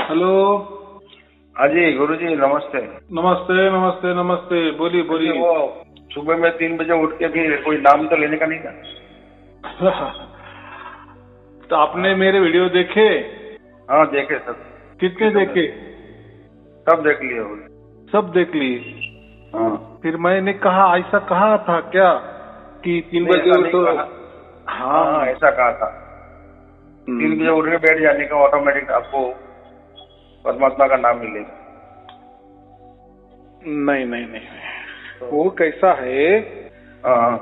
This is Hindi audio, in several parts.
हेलो। हाँ जी गुरुजी नमस्ते। नमस्ते नमस्ते नमस्ते, बोलिए बोलिए। वो सुबह में 3 बजे उठ के भी कोई नाम तो लेने का नहीं था। तो आपने मेरे वीडियो देखे? हाँ देखे सब। कितने देखे? सब देख लिए वो। सब देख लिए। हाँ फिर मैंने कहा ऐसा कहा था क्या कि 3 बजे तो हाँ ऐसा कहा था 3 बजे उठ के बैठ जाने का ऑटोमेटिक आपको परमात्मा का नाम मिलेगा। नहीं नहीं नहीं, वो कैसा है हाँ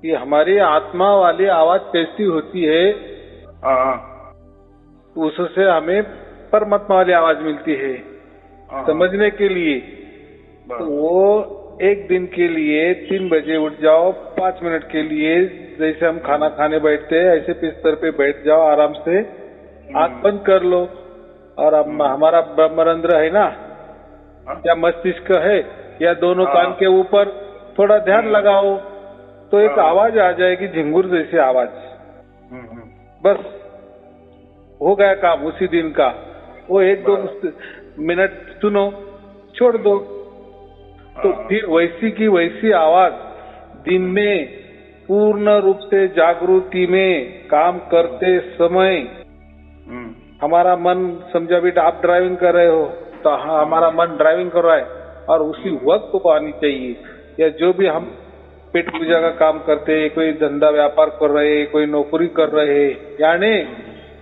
कि हमारी आत्मा वाली आवाज कैसी होती है, हाँ उससे हमें परमात्मा वाली आवाज मिलती है समझने के लिए। तो वो एक दिन के लिए 3 बजे उठ जाओ, 5 मिनट के लिए जैसे हम खाना खाने बैठते हैं ऐसे बिस्तर पे बैठ जाओ, आराम से आंख बंद कर लो और अब हमारा ब्रह्मरंध्र है ना, या मस्तिष्क है या दोनों कान के ऊपर थोड़ा ध्यान लगाओ तो एक आवाज आ जाएगी, झिंगुर जैसी आवाज। बस हो गया काम उसी दिन का। वो 1-2 मिनट सुनो, छोड़ दो, तो फिर वैसी की वैसी आवाज दिन में पूर्ण रूप से जागृति में काम करते समय हमारा मन, समझा बेटा आप ड्राइविंग कर रहे हो तो हाँ हमारा मन ड्राइविंग कर रहा है और उसी वक्त को आनी चाहिए। या जो भी हम पेट पूजा का काम करते हैं, कोई धंधा व्यापार कर रहे हैं, कोई नौकरी कर रहे हैं, यानी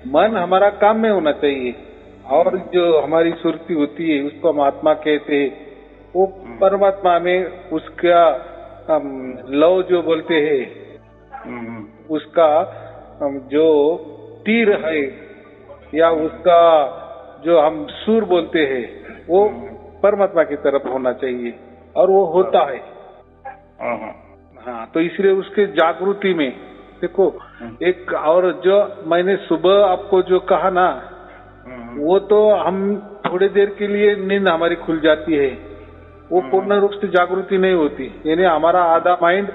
मन हमारा काम में होना चाहिए। और जो हमारी सुरती होती है उसको हम आत्मा कहते हैं, वो परमात्मा में उसका लव जो बोलते हैं, उसका जो तीर है या उसका जो हम सुर बोलते हैं वो परमात्मा की तरफ होना चाहिए और वो होता है। हाँ, तो इसलिए उसके जागृति में देखो एक, और जो मैंने सुबह आपको जो कहा ना, वो तो हम थोड़ी देर के लिए नींद हमारी खुल जाती है, वो पूर्ण रूप से जागृति नहीं होती, यानी हमारा आधा माइंड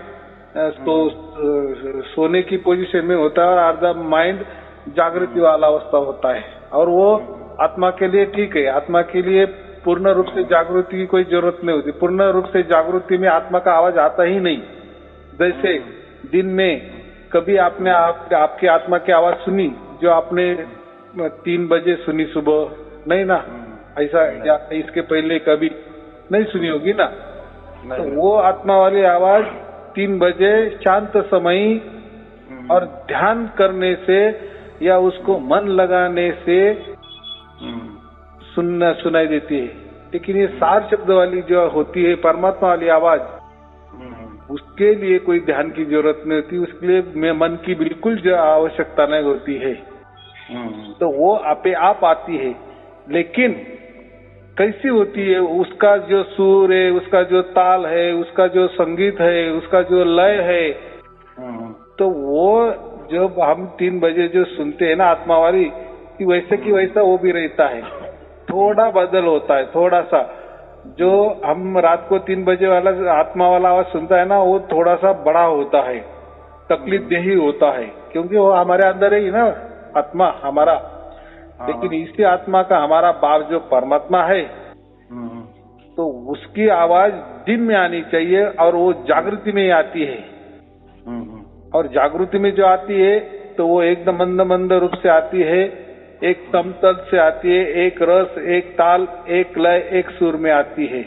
सोने की पोजीशन में होता है और आधा माइंड जागृति वाला अवस्था होता है। और वो आत्मा के लिए ठीक है, आत्मा के लिए पूर्ण रूप से जागृति की कोई जरूरत नहीं होती। पूर्ण रूप से जागृति में आत्मा का आवाज आता ही नहीं। जैसे दिन में कभी आपने आपकी आत्मा की आवाज सुनी जो आपने 3 बजे सुनी सुबह? नहीं ना, ऐसा या इसके पहले कभी नहीं सुनी होगी ना। तो वो आत्मा वाली आवाज 3 बजे शांत समय और ध्यान करने से या उसको मन लगाने से सुनाई देती है। लेकिन ये सार शब्द वाली जो होती है परमात्मा वाली आवाज, उसके लिए कोई ध्यान की जरूरत नहीं होती, उसके लिए मन की बिल्कुल जो आवश्यकता नहीं होती है। तो वो आपे आप आती है। लेकिन कैसी होती है? उसका जो सुर है, उसका जो ताल है, उसका जो संगीत है, उसका जो लय है, तो वो जब हम 3 बजे जो सुनते हैं ना आत्मा वाली कि वैसे की वैसा वो भी रहता है, थोड़ा बदल होता है थोड़ा सा। जो हम रात को 3 बजे वाला आत्मा वाला आवाज सुनता है ना, वो थोड़ा सा बड़ा होता है, तकलीफ देही होता है, क्योंकि वो हमारे अंदर ही ना आत्मा हमारा। लेकिन इसी आत्मा का हमारा बाप जो परमात्मा है, तो उसकी आवाज दिन में आनी चाहिए और वो जागृति में ही आती है। और जागृति में जो आती है तो वो एकदम मंद मंद रूप से आती है, एक समतल से आती है, एक रस, एक ताल, एक लय, एक सुर में आती है।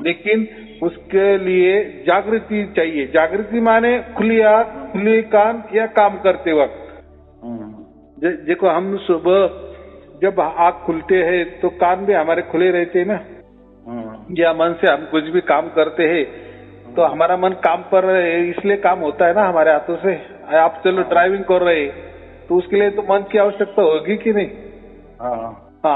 लेकिन उसके लिए जागृति चाहिए। जागृति माने खुली आंख, खुली कान या काम करते वक्त। देखो हम सुबह जब आंख खुलते हैं तो कान भी हमारे खुले रहते हैं ना, या मन से हम कुछ भी काम करते हैं तो हमारा मन काम पर इसलिए काम होता है ना हमारे हाथों से। आप चलो ड्राइविंग कर रहे तो उसके लिए तो मन की आवश्यकता होगी कि नहीं? हाँ,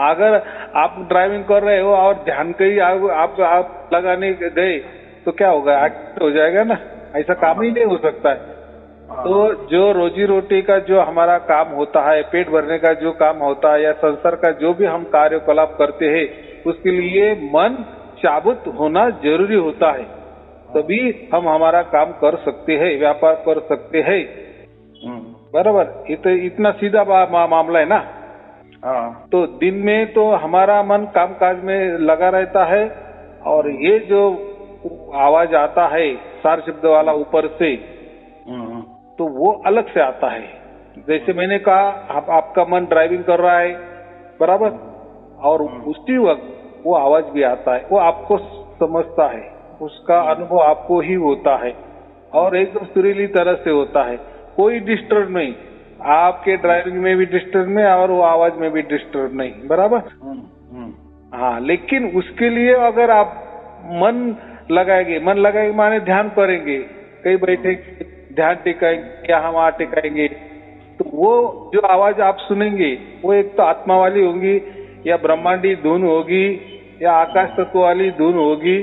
अगर आप ड्राइविंग कर रहे हो और ध्यान कहीं आप लगाने गए तो क्या होगा? एक्सीडेंट हो जाएगा ना, ऐसा काम ही नहीं हो सकता है। तो जो रोजी रोटी का जो हमारा काम होता है, पेट भरने का जो काम होता है, या संसार का जो भी हम कार्यकलाप करते हैं, उसके लिए मन चाबुत होना जरूरी होता है, तभी हम हमारा काम कर सकते हैं, व्यापार कर सकते हैं। बराबर? इतना सीधा मामला है ना। हाँ। तो दिन में तो हमारा मन कामकाज में लगा रहता है, और ये जो आवाज आता है सार शब्द वाला ऊपर से, तो वो अलग से आता है। जैसे मैंने कहा, आपका मन ड्राइविंग कर रहा है, बराबर, और उसी वक्त वो आवाज भी आता है, वो आपको समझता है, उसका अनुभव आपको ही होता है, और एकदम सुरीली तरह से होता है, कोई डिस्टर्ब नहीं, आपके ड्राइविंग में भी डिस्टर्ब नहीं और वो आवाज में भी डिस्टर्ब नहीं, बराबर। हाँ, लेकिन उसके लिए अगर आप मन लगाएंगे माने ध्यान करेंगे, कहीं बैठे ध्यान टिकाएंगे या हम टिकाएंगे, तो वो जो आवाज आप सुनेंगे वो एक तो आत्मा वाली होगी, या ब्रह्मांडी धुन होगी, या आकाश तत्व वाली धुन होगी,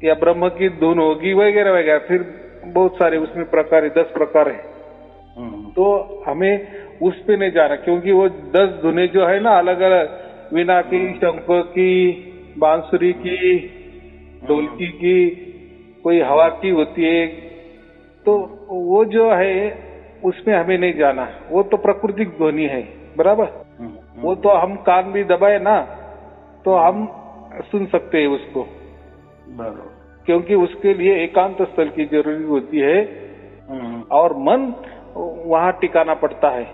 या ब्रह्म की धुन होगी, वगैरह वगैरह। फिर बहुत सारे उसमें प्रकार है, 10 प्रकार है। तो हमें उस पे नहीं जाना, क्योंकि वो 10 धुनें जो है ना, अलग अलग, वीणा की, शंख की, बांसुरी की, ढोलकी की, कोई हवा की होती है, तो वो जो है उसमें हमें नहीं जाना, वो तो प्राकृतिक ध्वनि है, बराबर। वो तो हम कान भी दबाए ना तो हम सुन सकते हैं उसको, बराबर, क्योंकि उसके लिए एकांत स्थल की जरूरी होती है, और मन वहां टिकाना पड़ता है।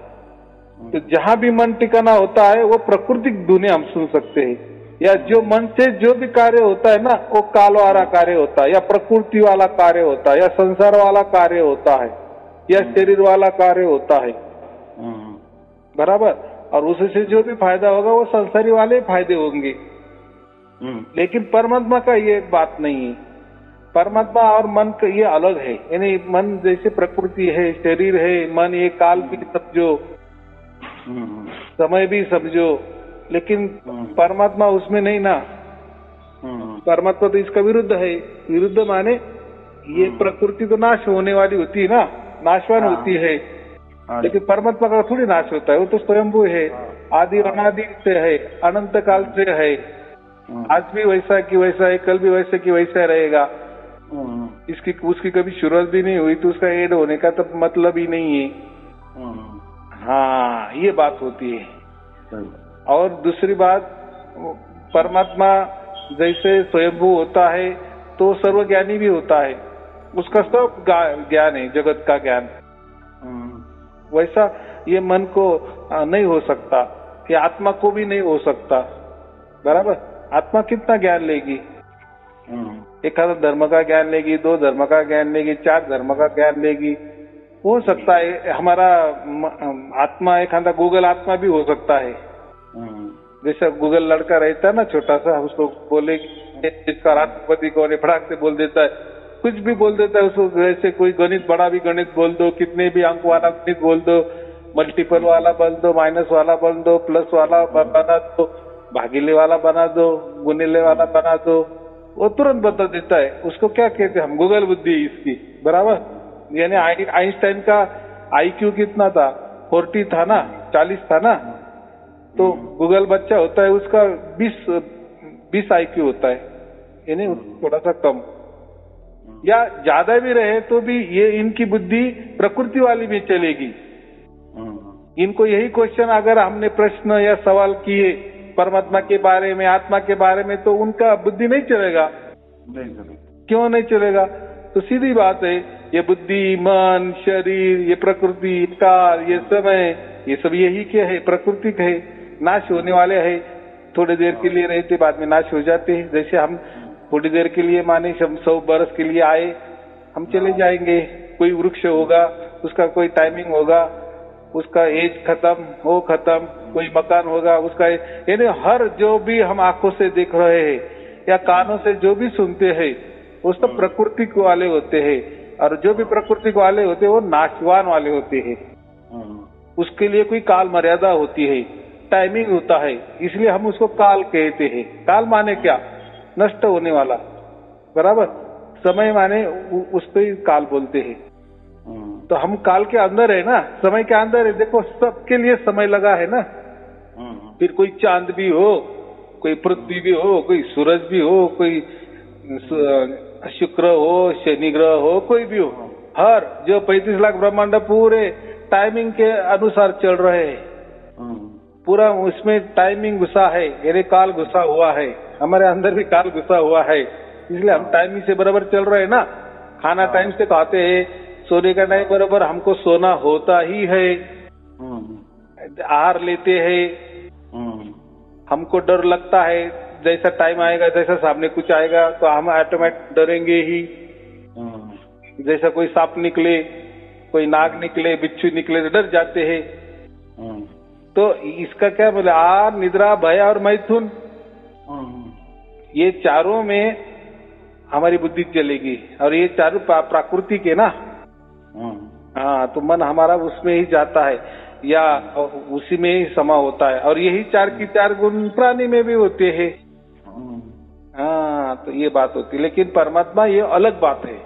तो जहां भी मन टिकाना होता है वो प्राकृतिक धुनें हम सुन सकते हैं, या जो मन से जो भी कार्य होता है ना, वो काल वाला कार्य होता है, या प्रकृति वाला कार्य होता है, या संसार वाला कार्य होता है, या शरीर वाला कार्य होता है, बराबर। और उससे जो भी फायदा होगा वो संसारी वाले फायदे होंगे। लेकिन परमात्मा का ये बात नहीं है। परमात्मा और मन का ये अलग है, यानी मन जैसे प्रकृति है, शरीर है, मन ये काल भी समझो, समय भी समझो, लेकिन परमात्मा उसमें नहीं ना। परमात्मा तो इसका विरुद्ध है। विरुद्ध माने ये प्रकृति तो नाश होने वाली होती है ना, नाशवान होती है, लेकिन परमात्मा का थोड़ी नाश होता है, वो तो स्वयंभू है, आदि अनादि से है, अनंत काल से है। आज भी वैसा की वैसा है, कल भी वैसा की वैसा रहेगा। इसकी उसकी कभी शुरुआत भी नहीं हुई, तो उसका एड होने का तो मतलब ही नहीं है। हाँ, ये बात होती है। और दूसरी बात, परमात्मा जैसे स्वयंभू होता है तो सर्वज्ञानी भी होता है, उसका सब ज्ञान है, जगत का ज्ञान। वैसा ये मन को नहीं हो सकता, ये आत्मा को भी नहीं हो सकता, बराबर। आत्मा कितना ज्ञान लेगी? एक आधा धर्म का ज्ञान लेगी, 2 धर्म का ज्ञान लेगी, 4 धर्म का ज्ञान लेगी। हो सकता है हमारा आत्मा एक आधा गूगल आत्मा भी हो सकता है। जैसा गूगल लड़का रहता है ना छोटा सा, उसको बोले इसका राष्ट्रपति कौन है, फटाक से बोल देता है, कुछ भी बोल देता है उसको। जैसे कोई गणित, बड़ा भी गणित बोल दो, कितने भी अंक वाला गणित बोल दो, मल्टीपल वाला बोल दो, माइनस वाला बोल दो, प्लस वाला बना दो, भागीले वाला बना दो, गुणीले वाला बना दो, वो तुरंत बता देता है। उसको क्या कहते हैं हम? गूगल बुद्धि इसकी, बराबर। यानी आइंस्टाइन का IQ कितना था? 40 था ना, 40 था ना। तो गूगल बच्चा होता है उसका 20 IQ होता है, यानी थोड़ा सा कम, या ज्यादा भी रहे तो भी ये इनकी बुद्धि प्रकृति वाली भी चलेगी। इनको यही क्वेश्चन अगर हमने प्रश्न या सवाल किए परमात्मा के बारे में, आत्मा के बारे में, तो उनका बुद्धि नहीं चलेगा। क्यों नहीं चलेगा? तो सीधी बात है, ये बुद्धि, मन, शरीर, ये प्रकृति, काल, ये समय, ये सब यही क्या है? प्रकृति है, नाश होने वाले है। थोड़ी देर के लिए रहते, बाद में नाश हो जाते हैं। जैसे हम थोड़ी देर के लिए माने 100 बरस के लिए आए, हम चले जाएंगे। कोई वृक्ष होगा, उसका कोई टाइमिंग होगा, उसका एज खत्म हो खत्म, कोई मकान होगा उसका, यानी हर जो भी हम आंखों से देख रहे हैं या कानों से जो भी सुनते हैं वो सब प्रकृति को वाले होते हैं, और जो भी प्रकृति को वाले होते हैं वो नाशवान वाले होते हैं। उसके लिए कोई काल मर्यादा होती है, टाइमिंग होता है, इसलिए हम उसको काल कहते हैं। काल माने क्या? नष्ट होने वाला, बराबर। समय माने उसको ही काल बोलते हैं। तो हम काल के अंदर है ना, समय के अंदर है। देखो सबके लिए समय लगा है ना। फिर कोई चांद भी हो, कोई पृथ्वी भी हो, कोई सूरज भी हो, कोई शुक्र हो, शनि ग्रह हो, कोई भी हो, हर जो 35 लाख ब्रह्मांड पूरे टाइमिंग के अनुसार चल रहे हैं। पूरा उसमें टाइमिंग घुसा है, यानी काल घुसा हुआ है, हमारे अंदर भी काल घुसा हुआ है, इसलिए हम टाइमिंग से बराबर चल रहे हैं ना। खाना टाइम से खाते हैं, सोने का टाइम बराबर हमको सोना होता ही है, आहार लेते हैं, हमको डर लगता है, जैसा टाइम आएगा, जैसा सामने कुछ आएगा तो हम ऑटोमेटिक डरेंगे ही। जैसा कोई सांप निकले, कोई नाग निकले, बिच्छू निकले तो डर जाते हैं। तो इसका क्या बोले, आहार, निद्रा, भय और मैथुन, ये चारों में हमारी बुद्धि चलेगी, और ये चारों प्राकृतिक है ना। हाँ, तो मन हमारा उसमें ही जाता है या उसी में ही समा होता है, और यही चार की चार गुण प्राणी में भी होते हैं। हाँ, तो ये बात होती है। लेकिन परमात्मा ये अलग बात है।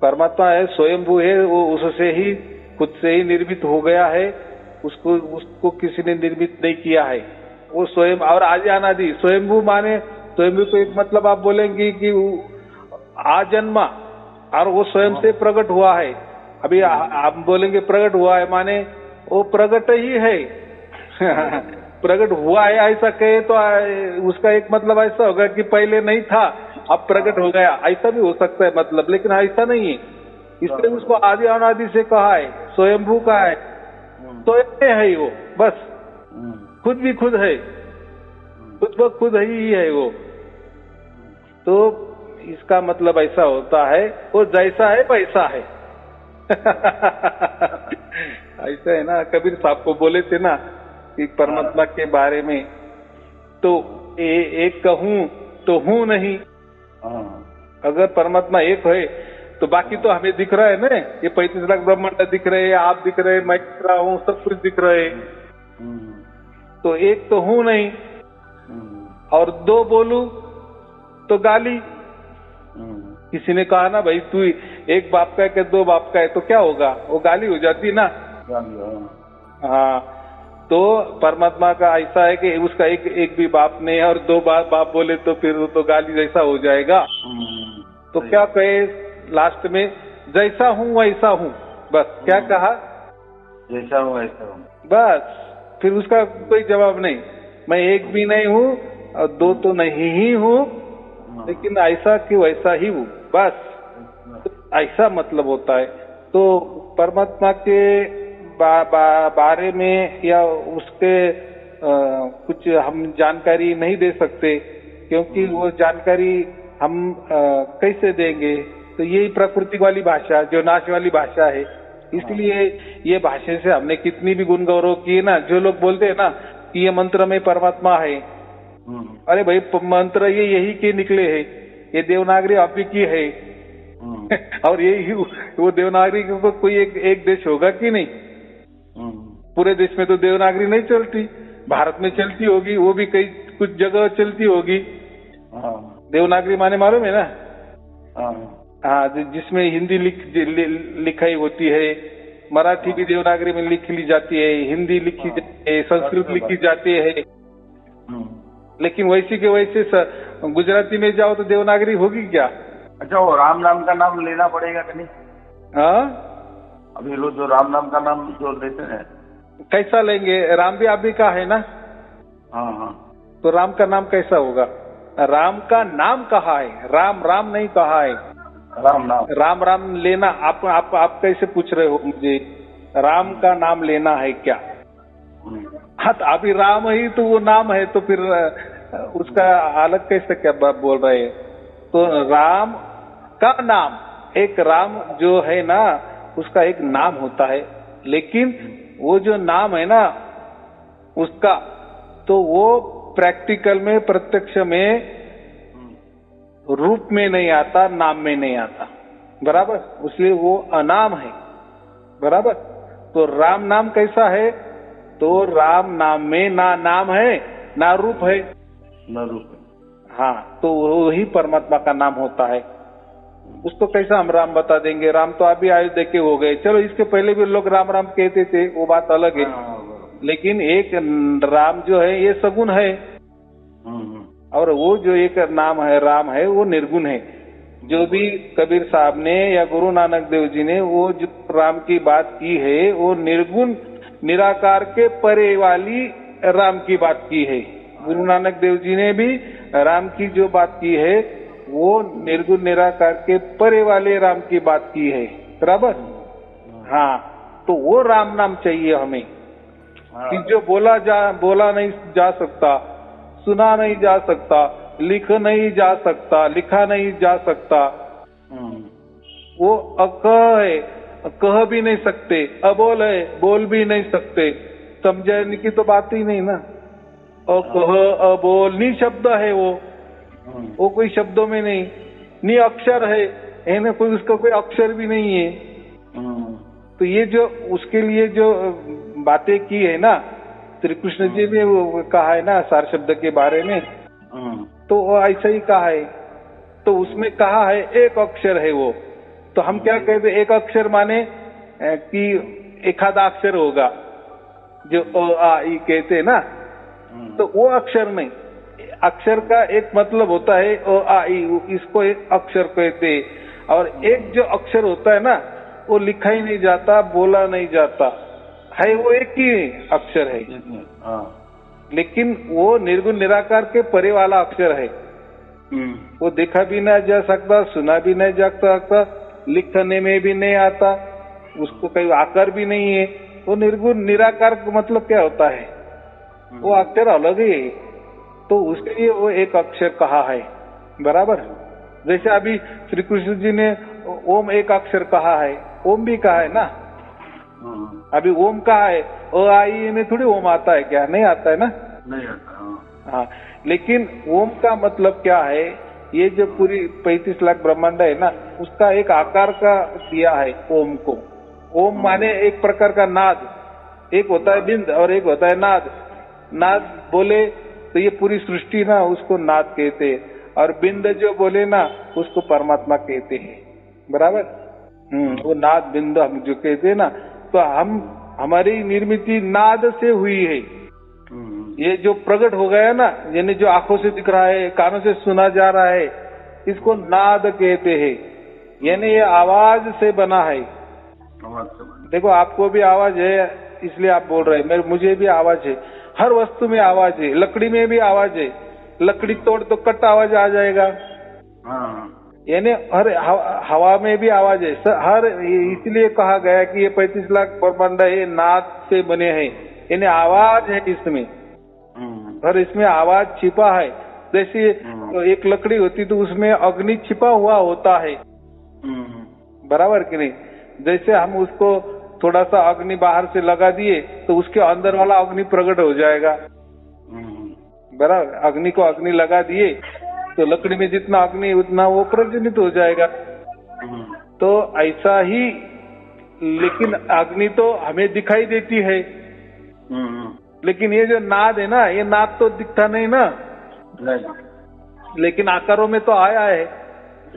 परमात्मा है, स्वयंभू है, वो उससे ही, खुद से ही निर्मित हो गया है, उसको किसी ने निर्मित नहीं किया है, वो स्वयं और आदि अनादि। स्वयंभू माने, स्वयंभू को एक मतलब आप बोलेंगे कि आजन्मा, और वो स्वयं से प्रकट हुआ है। अभी आप बोलेंगे प्रकट हुआ है, माने वो प्रकट ही है। प्रकट हुआ है ऐसा कहे तो उसका एक मतलब ऐसा होगा कि पहले नहीं था, अब प्रकट हो गया, ऐसा भी हो सकता है मतलब, लेकिन ऐसा नहीं है। इसलिए उसको आदि अनादि से कहा है, स्वयंभू का है, स्वयं है वो, बस खुद भी खुद है, खुद ब खुद ही है वो। तो इसका मतलब ऐसा होता है, वो जैसा है वैसा है। ऐसा है ना, कबीर साहब को बोले थे ना कि परमात्मा के बारे में, तो एक कहूं तो हूं नहीं। अगर परमात्मा एक है तो बाकी तो हमें दिख रहा है ना, ये 35 लाख ब्रह्मांड दिख रहे हैं, आप दिख रहे हैं, मैं दिख रहा हूँ, सब कुछ दिख रहे हैं। तो एक तो हूं नहीं, और दो बोलूं तो गाली। किसी ने कहा ना, भाई तू एक बाप का है कि दो बाप का है, तो क्या होगा, वो गाली हो जाती ना। हाँ, तो परमात्मा का ऐसा है कि उसका एक भी बाप नहीं है, और दो बाप बोले तो फिर तो गाली जैसा हो जाएगा। तो क्या कहे लास्ट में, जैसा हूँ वैसा हूँ, बस। क्या कहा, जैसा हूँ वैसा हूँ, बस। फिर उसका कोई जवाब नहीं। मैं एक भी नहीं हूँ और दो तो नहीं ही हूँ, लेकिन ऐसा कि वैसा ही हूँ, बस। ऐसा मतलब होता है। तो परमात्मा के बारे में या उसके कुछ हम जानकारी नहीं दे सकते, क्योंकि वो जानकारी हम कैसे देंगे। तो यही प्रकृति वाली भाषा, जो नाश वाली भाषा है, इसलिए ये भाषा से हमने कितनी भी गुण गौरव किए ना। जो लोग बोलते हैं ना कि ये मंत्र में परमात्मा है, अरे भाई मंत्र ये यही के निकले हैं, ये देवनागरी आप की है। और यही वो देवनागरी को कोई एक देश होगा कि नहीं, पूरे देश में तो देवनागरी नहीं चलती, भारत में चलती होगी, वो भी कई कुछ जगह चलती होगी। देवनागरी माने मालूम है ना, हाँ, जिसमें हिंदी लिखाई होती है, मराठी भी देवनागरी में लिख ली जाती है, हिंदी लिखी जाती है, संस्कृत लिखी जाती है। लेकिन वैसी के वैसे गुजराती में जाओ तो देवनागरी होगी क्या? अच्छा, वो राम नाम का नाम लेना पड़ेगा कि नहीं? हाँ, अभी लोग जो राम नाम का नाम जो लेते हैं, कैसा लेंगे? राम भी आप भी का है ना। हाँ, तो राम का नाम कैसा होगा? राम का नाम कहा है, राम राम नहीं कहा है। राम राम लेना, आप कैसे पूछ रहे हो मुझे? राम का नाम लेना है क्या? हाँ, तो अभी राम ही तो वो नाम है, तो फिर उसका अलग कैसे क्या बोल रहे हैं? तो राम का नाम, एक राम जो है ना, उसका एक नाम होता है, लेकिन वो जो नाम है ना उसका, तो वो प्रैक्टिकल में, प्रत्यक्ष में, रूप में नहीं आता, नाम में नहीं आता, बराबर। इसलिए वो अनाम है, बराबर। तो राम नाम कैसा है? तो राम नाम में ना नाम है ना रूप है, ना रूप है। हाँ, तो वही परमात्मा का नाम होता है। उसको कैसा हम राम बता देंगे? राम तो अभी अयोध्या के हो गए, चलो इसके पहले भी लोग राम राम कहते थे, वो बात अलग है। लेकिन एक राम जो है ये सगुण है, और वो जो एक नाम है राम है, वो निर्गुण है। जो भी कबीर साहब ने या गुरु नानक देव जी ने वो जो राम की बात की है, वो निर्गुण निराकार के परे वाली राम की बात की है। गुरु नानक देव जी ने भी राम की जो बात की है वो निर्गुण निराकार के परे वाले राम की बात की है, बराबर। हाँ, तो वो राम नाम चाहिए हमें कि जो बोला नहीं जा सकता, सुना नहीं जा सकता, लिख नहीं जा सकता, लिखा नहीं जा सकता, वो अकह है, कह भी नहीं सकते, अबोल है, बोल भी नहीं सकते, समझने की तो बात ही नहीं ना। अकह अबोल नी शब्द है वो कोई शब्दों में नहीं, नी अक्षर है ना, कोई उसका कोई अक्षर भी नहीं है। तो ये जो उसके लिए जो बातें की है ना श्री कृष्ण जी ने वो कहा है ना सार शब्द के बारे में, तो वो ऐसा ही कहा है। तो उसमें कहा है एक अक्षर है वो, तो हम क्या कहते हैं, एक अक्षर माने कि एक आधा अक्षर होगा जो अ आ ई कहते हैं ना, तो वो अक्षर नहीं। अक्षर का एक मतलब होता है अ आ ई, इसको एक अक्षर कहते हैं। और एक जो अक्षर होता है ना वो लिखा ही नहीं जाता, बोला नहीं जाता है, वो एक ही अक्षर है, लेकिन वो निर्गुण निराकार के परे वाला अक्षर है। वो देखा भी नहीं जा सकता, सुना भी नहीं जा सकता, लिखने में भी नहीं आता, उसको कोई आकार भी नहीं है। वो निर्गुण निराकार का मतलब क्या होता है, वो अक्षर अलग ही है, तो उसके लिए वो एक अक्षर कहा है, बराबर। जैसे अभी श्री कृष्ण जी ने ओम एक अक्षर कहा है, ओम भी कहा है ना। अभी ओम कहा है, अ आ ई में थोड़ी ओम आता है क्या, नहीं आता है ना, नहीं आता। हाँ, लेकिन ओम का मतलब क्या है, ये जो पूरी 35 लाख ब्रह्मांड है ना, उसका एक आकार का दिया है ओम को। ओम माने एक प्रकार का नाद, एक होता है बिंद और एक होता है नाद। नाद बोले तो ये पूरी सृष्टि ना उसको नाद कहते हैं, और बिंद जो बोले ना उसको परमात्मा कहते हैं, बराबर। वो नाद बिंद हम जो कहते हैं ना, तो हमारी निर्मिति नाद से हुई है। ये जो प्रकट हो गया ना, यानी जो आंखों से दिख रहा है, कानों से सुना जा रहा है, इसको नाद कहते हैं। यानी ये आवाज से बना है। देखो आपको भी आवाज है इसलिए आप बोल रहे हैं, मुझे भी आवाज है, हर वस्तु में आवाज है, लकड़ी में भी आवाज है, लकड़ी तोड़ तो कट आवाज आ जाएगा। यानी हर हवा में भी आवाज है, हर इसलिए कहा गया कि ये 35 लाख ब्रह्मांड ये नाद से बने हैं, यानी आवाज है इसमें, और इसमें आवाज छिपा है। जैसे एक लकड़ी होती तो उसमें अग्नि छिपा हुआ होता है, बराबर कि नहीं। जैसे हम उसको थोड़ा सा अग्नि बाहर से लगा दिए तो उसके अंदर वाला अग्नि प्रकट हो जाएगा, बराबर। अग्नि को अग्नि लगा दिए तो लकड़ी में जितना अग्नि उतना वो प्रज्वलित हो जाएगा। तो ऐसा ही, लेकिन अग्नि तो हमें दिखाई देती है, लेकिन ये जो नाद है ना, ये नाद तो दिखता नहीं ना, लेकिन आकारों में तो आया है।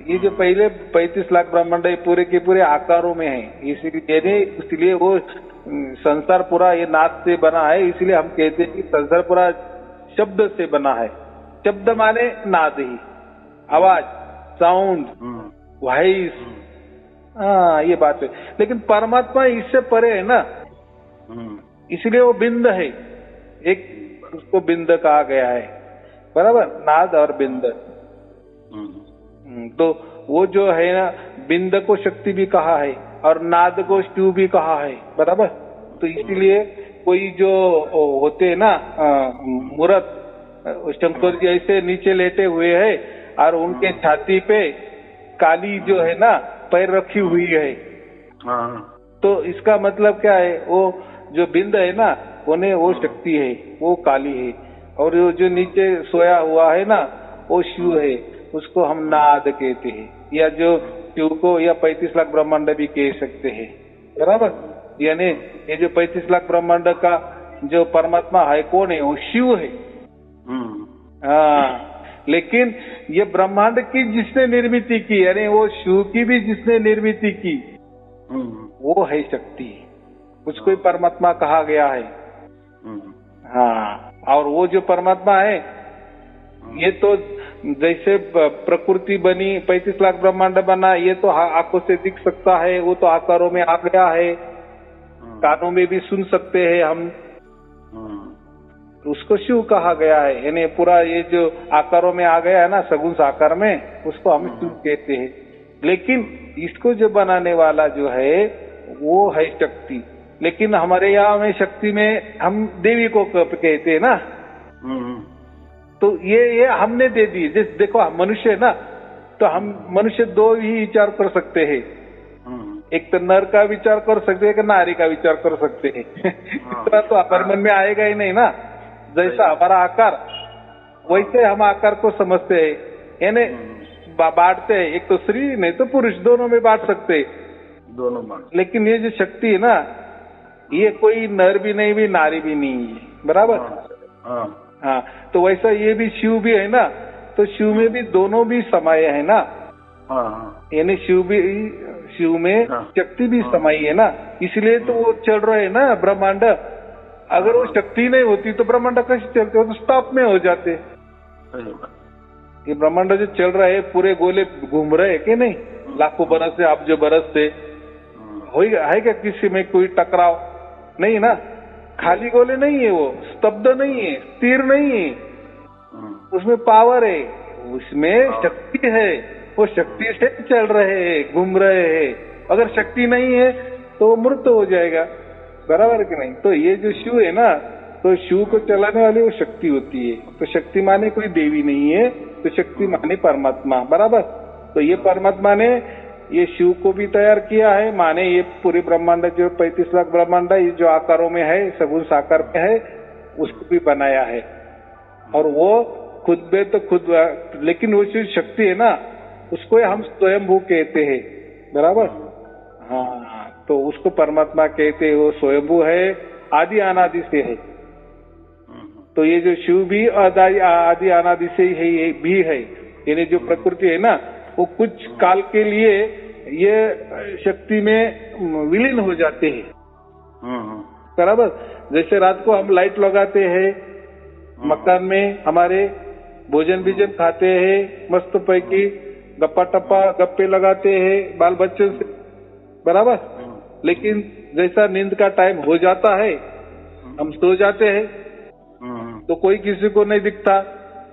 ये जो पहले 35 लाख ब्रह्मांड है पूरे के पूरे आकारों में है, इसलिए वो संसार पूरा ये नाद से बना है। इसलिए हम कहते हैं कि संसार पूरा शब्द से बना है। शब्द माने नाद ही, आवाज, साउंड, वॉइस, हाँ ये बात है। लेकिन परमात्मा इससे परे है ना, इसलिए वो बिंद है, एक उसको बिंद कहा गया है, बराबर। नाद और बिंद, तो वो जो है ना, बिंद को शक्ति भी कहा है और नाद को शिव भी कहा है, बराबर। तो इसीलिए कोई जो होते हैं ना मूर्त, शंकर जी ऐसे नीचे लेटे हुए हैं और उनके छाती पे काली जो है ना पैर रखी हुई है, तो इसका मतलब क्या है, वो जो बिंद है ना उन्हें वो शक्ति है, वो काली है, और जो नीचे सोया हुआ है ना वो शिव है, उसको हम नाद कहते हैं, या जो शिव को या 35 लाख ब्रह्मांड भी कह सकते हैं, बराबर। यानी ये जो 35 लाख ब्रह्मांड का जो परमात्मा है कौन है, वो शिव है। हाँ, लेकिन ये ब्रह्मांड की जिसने निर्मित की, यानी वो शिव की भी जिसने निर्मित की, वो है शक्ति, उसको ही परमात्मा कहा गया है। हाँ, और वो जो परमात्मा है, ये तो जैसे प्रकृति बनी, 35 लाख ब्रह्मांड बना, ये तो आंखों से दिख सकता है, वो तो आकारों में आ गया है, कानों में भी सुन सकते हैं हम, उसको शिव कहा गया है। यानी पूरा ये जो आकारों में आ गया है ना, सगुण साकार में, उसको हम शिव कहते हैं। लेकिन इसको जो बनाने वाला जो है वो है शक्ति। लेकिन हमारे यहाँ में शक्ति में हम देवी को कहते हैं ना। तो ये हमने दे दी। जैसे देखो हम मनुष्य है ना, तो हम मनुष्य दो ही विचार कर सकते हैं, एक तो नर का विचार कर सकते हैं, एक नारी का विचार कर सकते हैं। इतना तो हमारे मन में आएगा ही नहीं ना। जैसा हमारा आकार वैसे हम आकार को समझते हैं, यानी बांटते हैं, एक तो स्त्री नहीं तो पुरुष, दोनों में बांट सकते हैं, दोनों बांट। लेकिन ये जो शक्ति है ना, ये कोई नर भी नहीं, भी नारी भी नहीं है, बराबर। हाँ, तो वैसा ये भी शिव भी है ना, तो शिव में भी दोनों भी समाये है ना। यानी शिव में शक्ति भी समाई है ना, इसलिए तो वो चल रहे है ना ब्रह्मांड। अगर वो शक्ति नहीं होती तो ब्रह्मांड कैसे चलते, तो स्टॉप में हो जाते। ये ब्रह्मांड जो चल रहा है पूरे गोले घूम रहे है कि नहीं, लाखों बरस से, अब जो बरस से है क्या किसी में कोई टकराव नहीं ना। खाली गोले नहीं है, वो स्तब्ध नहीं है, स्थिर नहीं है, उसमें पावर है, उसमें शक्ति है, वो शक्ति से चल रहे हैं, घूम रहे हैं। अगर शक्ति नहीं है तो वो मृत हो जाएगा, बराबर कि नहीं। तो ये जो शिव है ना, तो शिव को चलाने वाली वो शक्ति होती है। तो शक्ति माने कोई देवी नहीं है, तो शक्ति माने परमात्मा, बराबर। तो ये परमात्मा ने ये शिव को भी तैयार किया है, माने ये पूरी ब्रह्मांड जो 35 लाख ब्रह्मांड है, जो आकारों में है, सगुण साकार में है, उसको भी बनाया है। और वो खुद में तो खुद, लेकिन वो जो शक्ति है ना, उसको हम स्वयंभू कहते हैं, बराबर। हाँ, तो उसको परमात्मा कहते हैं, वो स्वयंभू है, आदि अनादि से है। तो ये जो शिव भी आदि अनादि से ही है, भी है। यानी जो प्रकृति है ना, वो कुछ काल के लिए ये शक्ति में विलीन हो जाते हैं, बराबर। जैसे रात को हम लाइट लगाते हैं मकान में, हमारे भोजन भीजन खाते हैं, मस्त पैकी गप्पा टप्पा गप्पे लगाते हैं बाल बच्चों से, बराबर। लेकिन जैसा नींद का टाइम हो जाता है, हम सो जाते हैं, तो कोई किसी को नहीं दिखता,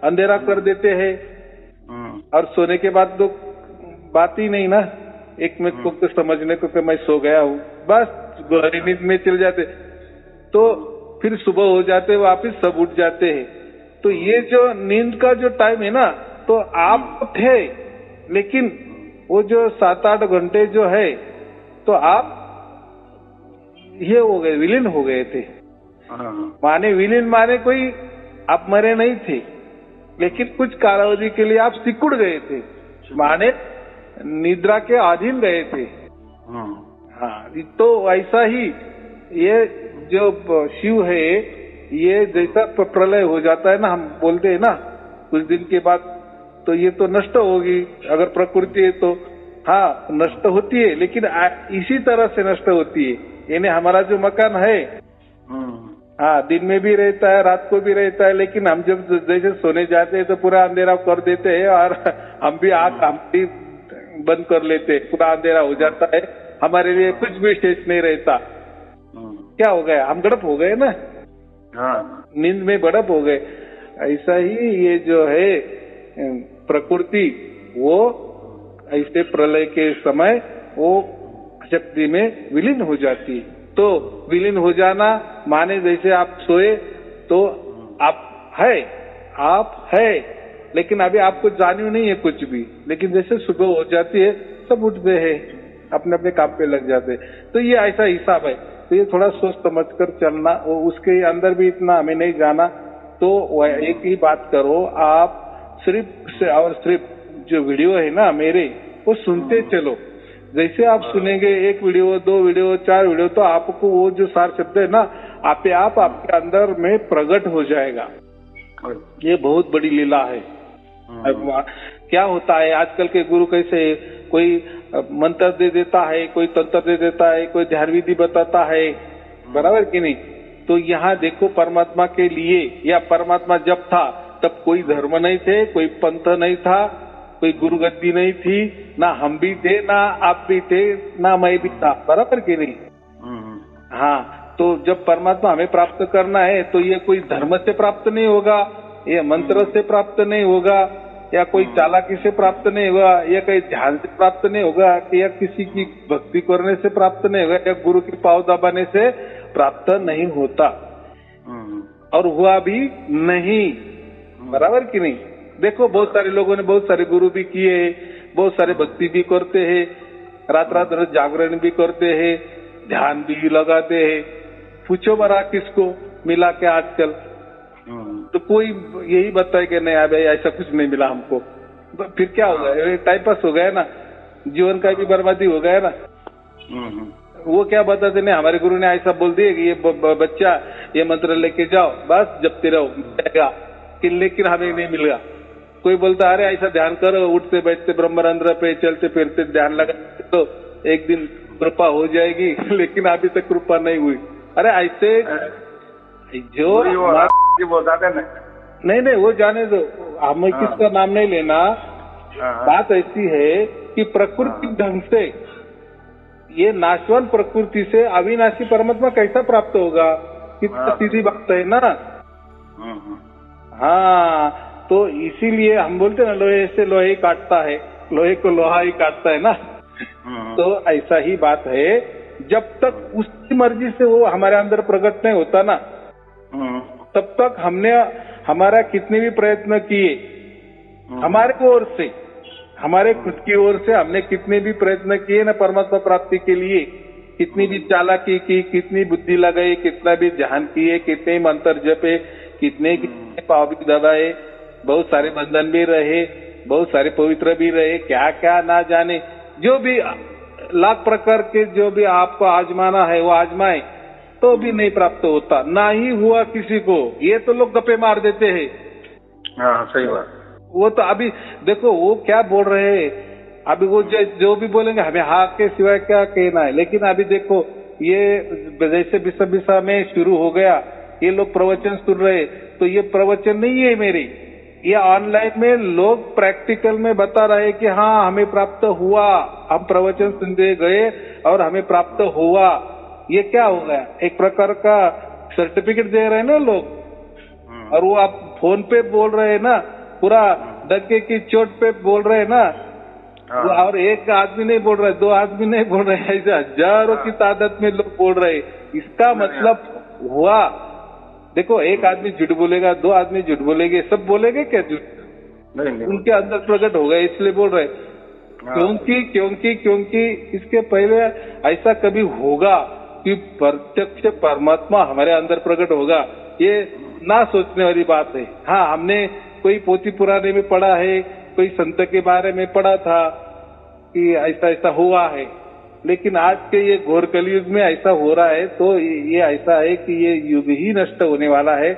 अंधेरा कर देते हैं। और सोने के बाद तो बात ही नहीं ना, एक मिनट को तो समझने को कि मैं सो गया हूँ, बस गहरी नींद में चल जाते। तो फिर सुबह हो जाते, वापिस सब उठ जाते हैं। तो ये जो नींद का जो टाइम है ना, तो आप थे, लेकिन वो जो 7-8 घंटे जो है, तो आप ये हो गए, विलीन हो गए थे। माने विलीन माने कोई आप मरे नहीं थे, लेकिन कुछ कालावधि के लिए आप सिकुड़ गए थे, माने निद्रा के अधीन गए थे। हाँ, तो ऐसा ही ये जो शिव है, ये जैसा प्रलय हो जाता है ना, हम बोलते हैं ना कुछ दिन के बाद, तो ये तो नष्ट होगी। अगर प्रकृति है तो हाँ नष्ट होती है, लेकिन इसी तरह से नष्ट होती है। यानी हमारा जो मकान है, हाँ, दिन में भी रहता है, रात को भी रहता है, लेकिन हम जब जैसे सोने जाते हैं तो पूरा अंधेरा कर देते हैं, और हम भी आँख हम भी बंद कर लेते हैं, पूरा अंधेरा हो जाता है, हमारे लिए कुछ भी शेष नहीं रहता। क्या हो गया, हम गड़प हो गए ना, नींद में बड़प हो गए। ऐसा ही ये जो है प्रकृति, वो ऐसे प्रलय के समय वो शक्ति में विलीन हो जाती है। तो विलीन हो जाना माने जैसे आप सोए तो आप है, लेकिन अभी आपको जानियो नहीं है कुछ भी, लेकिन जैसे सुबह हो जाती है सब उठते हैं, अपने अपने काम पे लग जाते हैं। तो ये ऐसा हिसाब है। तो ये थोड़ा सोच समझ कर चलना, उसके अंदर भी इतना हमें नहीं जाना। तो एक ही बात करो, आप सिर्फ जो वीडियो है ना मेरे, वो सुनते चलो। जैसे आप सुनेंगे 1 वीडियो, 2 वीडियो, 4 वीडियो, तो आपको वो जो सार शब्द है ना, आप आपके अंदर में प्रकट हो जाएगा। ये बहुत बड़ी लीला है। क्या होता है आजकल के गुरु, कैसे कोई मंत्र दे देता है, कोई तंत्र दे देता है, कोई ध्यान विधि बताता है, बराबर कि नहीं। तो यहाँ देखो, परमात्मा के लिए, या परमात्मा जब था तब कोई धर्म नहीं थे, कोई पंथ नहीं था, कोई गुरु गद्दी नहीं थी, ना हम भी थे, ना आप भी थे, ना मैं भी था, बराबर कि नहीं। हाँ, तो जब परमात्मा हमें प्राप्त करना है तो ये कोई धर्म से प्राप्त नहीं होगा, ये मंत्र से प्राप्त नहीं होगा, या कोई चालाकी से प्राप्त नहीं होगा, या कहीं ध्यान से प्राप्त नहीं होगा, या किसी की भक्ति करने से प्राप्त नहीं होगा, या गुरु की पाँव दबाने से प्राप्त नहीं होता, और हुआ भी नहीं। बराबर कि नहीं? देखो, बहुत सारे लोगों ने बहुत सारे गुरु भी किए, बहुत सारे भक्ति भी करते हैं, रात रात जागरण भी करते हैं, ध्यान भी लगाते हैं। पूछो बरा किसको मिला क्या आजकल? तो कोई यही बताए कि नहीं भाई ऐसा कुछ नहीं मिला हमको। तो फिर क्या हो गया? टाइम पास हो गया ना, जीवन का भी बर्बादी हो गया ना। वो क्या बताते नहीं, हमारे गुरु ने ऐसा बोल दिया कि ये बच्चा ये मंत्र लेके जाओ, बस जपते रहो, मिलेगा। लेकिन हमें नहीं मिलेगा। कोई बोलता अरे ऐसा ध्यान करो, उठते बैठते ब्रह्मरंध्र पे चलते फिरते ध्यान लगा तो एक दिन कृपा हो जाएगी, लेकिन अभी तक कृपा नहीं हुई। अरे ऐसे जो बताते नहीं, वो जाने दो, हमें किसका नाम नहीं लेना। बात ऐसी है कि प्रकृति ढंग से, ये नाशवान प्रकृति से अविनाशी परमात्मा कैसा प्राप्त होगा? कितना सीधी बात है ना। हाँ, तो इसीलिए हम बोलते हैं ना, लोहे से लोहे ही काटता है, लोहे को लोहा ही काटता है ना। तो ऐसा ही बात है, जब तक उसकी मर्जी से वो हमारे अंदर प्रकट नहीं होता ना, तब तक हमने हमारा कितने भी प्रयत्न किए, हमारे ओर से, हमारे खुद की ओर से हमने कितने भी प्रयत्न किए ना परमात्मा प्राप्ति के लिए, कितनी भी चालाकी की, कितनी बुद्धि लगाई, कितना भी ध्यान किए, कितने मंत्र जपे, कितने पाव भी दबाए, बहुत सारे बंधन भी रहे, बहुत सारे पवित्र भी रहे, क्या क्या ना जाने, जो भी लाख प्रकार के जो भी आपको आजमाना है वो आजमाए, तो भी नहीं प्राप्त होता, ना ही हुआ किसी को। ये तो लोग गप्पे मार देते हैं। हाँ, सही बात। वो तो अभी देखो वो क्या बोल रहे हैं, अभी वो जो भी बोलेंगे हमें हाँ के सिवाय क्या कहना है। लेकिन अभी देखो, ये जैसे बिसा में शुरू हो गया, ये लोग प्रवचन सुन रहे, तो ये प्रवचन नहीं है मेरी, ये ऑनलाइन में लोग प्रैक्टिकल में बता रहे कि हाँ हमें प्राप्त हुआ, हम प्रवचन सुनते गए और हमें प्राप्त हुआ। ये क्या हो गया? एक प्रकार का सर्टिफिकेट दे रहे हैं ना लोग। और वो आप फोन पे बोल रहे हैं ना, पूरा डगे की चोट पे बोल रहे हैं ना। और एक आदमी नहीं बोल रहा है, दो आदमी नहीं बोल रहे हैं, ऐसे हजारों की तादाद में लोग बोल रहे हैं। इसका मतलब हुआ, देखो एक आदमी झूठ बोलेगा, दो आदमी झूठ बोलेंगे, सब बोलेंगे क्या झूठ? नहीं। उनके अंदर प्रकट हो गए इसलिए बोल रहे। क्योंकि इसके पहले ऐसा कभी होगा कि प्रत्यक्ष परमात्मा हमारे अंदर प्रकट होगा, ये ना सोचने वाली बात है। हाँ, हमने कोई पोथी पुराने में पढ़ा है, कोई संत के बारे में पढ़ा था कि ऐसा ऐसा हुआ है, लेकिन आज के ये घोर कलयुग में ऐसा हो रहा है, तो ये ऐसा है कि ये युग ही नष्ट होने वाला है।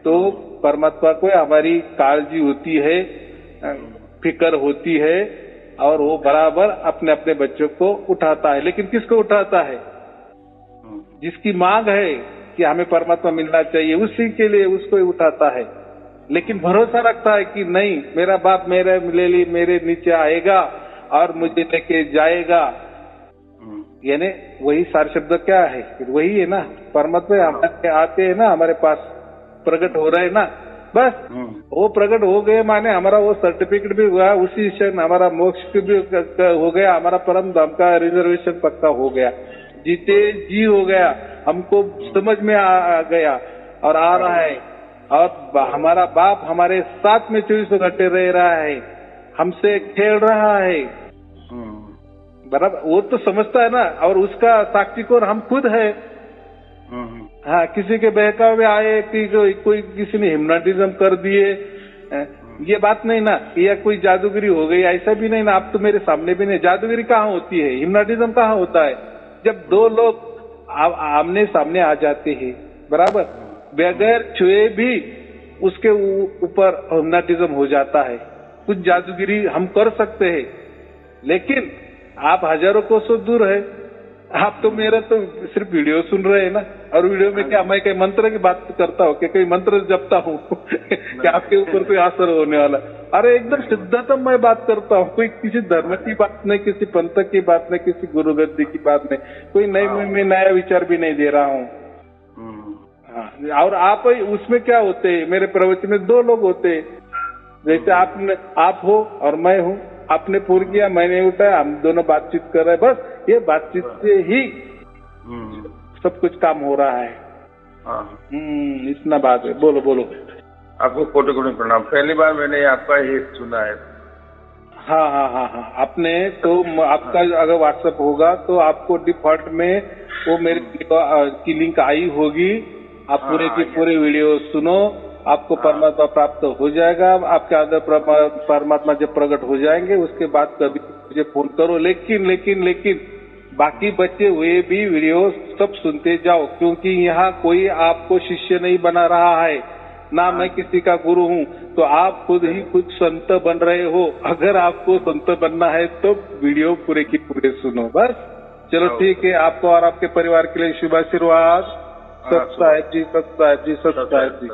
तो परमात्मा को हमारी काळजी होती है, फिक्र होती है, और वो बराबर अपने अपने बच्चों को उठाता है। लेकिन किसको उठाता है? जिसकी मांग है कि हमें परमात्मा मिलना चाहिए, उसी के लिए उसको उठाता है। लेकिन भरोसा रखता है कि नहीं, मेरा बाप मेरे नीचे आएगा और मुझे लेके जाएगा। यानी वही सार शब्द क्या है? वही है ना, परमात्मा हमारे आते हैं ना, हमारे पास प्रकट हो रहे हैं ना, बस वो प्रकट हो गए माने हमारा वो सर्टिफिकेट भी हुआ, उसी क्षण हमारा मोक्ष भी हो गया, हमारा परम धाम का रिजर्वेशन पक्का हो गया, जीते जी हो गया, हमको समझ में आ गया और आ रहा है। और हमारा बाप हमारे साथ में 24 घंटे रह रहा है, हमसे खेल रहा है, बराबर। वो तो समझता है ना, और उसका साक्षी कौन? हम खुद है। हाँ, किसी के बहकावे में आए कि कोई किसी ने हिप्नोटिज्म कर दिए, ये बात नहीं ना, या कोई जादूगिरी हो गई, ऐसा भी नहीं ना। आप तो मेरे सामने भी नहीं, जादूगिरी कहाँ होती है, हिप्नोटिज्म कहाँ होता है? जब दो लोग आमने सामने आ जाते हैं, बराबर, बगैर छुए भी उसके ऊपर हिप्नोटिज्म हो जाता है। कुछ जादूगिरी हम कर सकते हैं, लेकिन आप हजारों कोसों दूर है, आप तो मेरा तो सिर्फ वीडियो सुन रहे हैं ना, और वीडियो में क्या मैं कई मंत्र की बात करता हूँ कि कई मंत्र जपता हूँ कि आपके ऊपर कोई असर होने वाला। अरे एकदम सिद्धांतम मैं बात करता हूँ, कोई किसी धर्म की बात नहीं, किसी पंथ की बात नहीं, किसी गुरु गद्दी की बात नहीं, कोई मैं नया विचार भी नहीं दे रहा हूँ। हाँ, और आप उसमें क्या होते हैं, मेरे प्रवचन में दो लोग होते हैं, जैसे आप हो और मैं हूँ, आपने फोन किया मैंने उठाया, हम दोनों बातचीत कर रहे हैं, बस ये बातचीत से ही सब कुछ काम हो रहा है। इतना बात है। बोलो बोलो। आपको कोटि कोटि प्रणाम। पहली बार मैंने आपका ये सुना है। हाँ, आपने तो आपका अगर व्हाट्सएप होगा तो आपको डिफॉल्ट में वो मेरे की लिंक आई होगी, आप पूरे की पूरे वीडियो सुनो, आपको परमात्मा प्राप्त हो जाएगा। आपके अंदर परमात्मा जब प्रकट हो जाएंगे उसके बाद कभी मुझे फोन करो। लेकिन बाकी बचे हुए भी वीडियो सब सुनते जाओ, क्योंकि यहाँ कोई आपको शिष्य नहीं बना रहा है, ना मैं किसी का गुरु हूँ। तो आप खुद ही खुद संत बन रहे हो। अगर आपको संत बनना है तो वीडियो पूरे की पूरे सुनो बस। चलो ठीक है, आपको और आपके परिवार के लिए शुभ आशीर्वाद। सत साहिब जी, सत साहिब जी, सत साहिब जी।